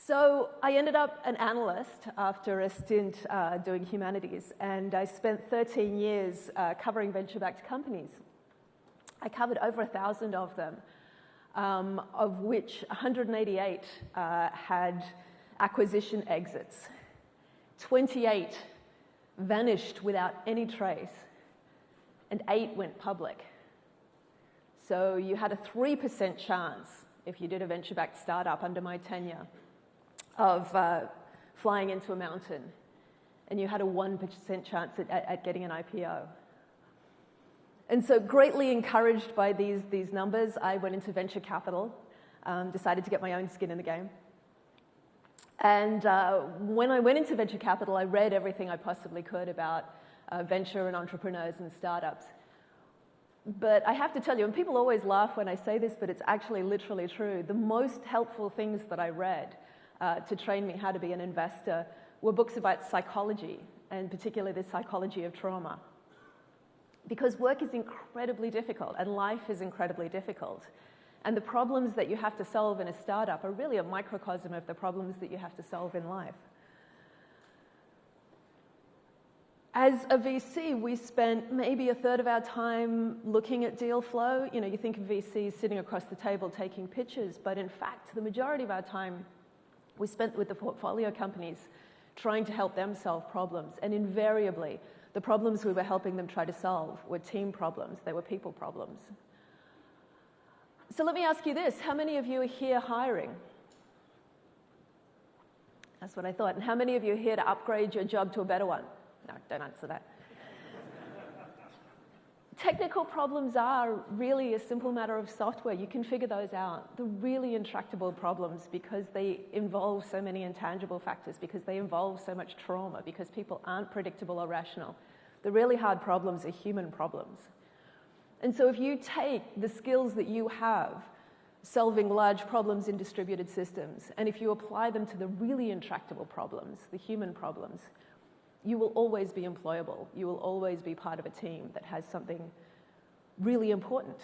So I ended up an analyst after a stint doing humanities, and I spent 13 years covering venture-backed companies. I covered over 1,000 of them, of which 188 had acquisition exits. 28 vanished without any trace, and 8 went public. So you had a 3% chance, if you did a venture-backed startup under my tenure, of flying into a mountain, and you had a 1% chance at getting an IPO. And so greatly encouraged by these numbers, I went into venture capital, decided to get my own skin in the game. And when I went into venture capital, I read everything I possibly could about venture and entrepreneurs and startups. But I have to tell you, and people always laugh when I say this, but it's actually literally true, the most helpful things that I read to train me how to be an investor were books about psychology, and particularly the psychology of trauma. Because work is incredibly difficult, and life is incredibly difficult. And the problems that you have to solve in a startup are really a microcosm of the problems that you have to solve in life. As a VC, we spent maybe a third of our time looking at deal flow. You know, you think of VCs sitting across the table taking pitches, but in fact, the majority of our time we spent with the portfolio companies trying to help them solve problems. And invariably, the problems we were helping them try to solve were team problems. They were people problems. So let me ask you this. How many of you are here hiring? That's what I thought. And how many of you are here to upgrade your job to a better one? No, don't answer that. Technical problems are really a simple matter of software. You can figure those out. The really intractable problems, because they involve so many intangible factors, because they involve so much trauma, because people aren't predictable or rational. The really hard problems are human problems. And so if you take the skills that you have solving large problems in distributed systems, and if you apply them to the really intractable problems, the human problems, you will always be employable. You will always be part of a team that has something really important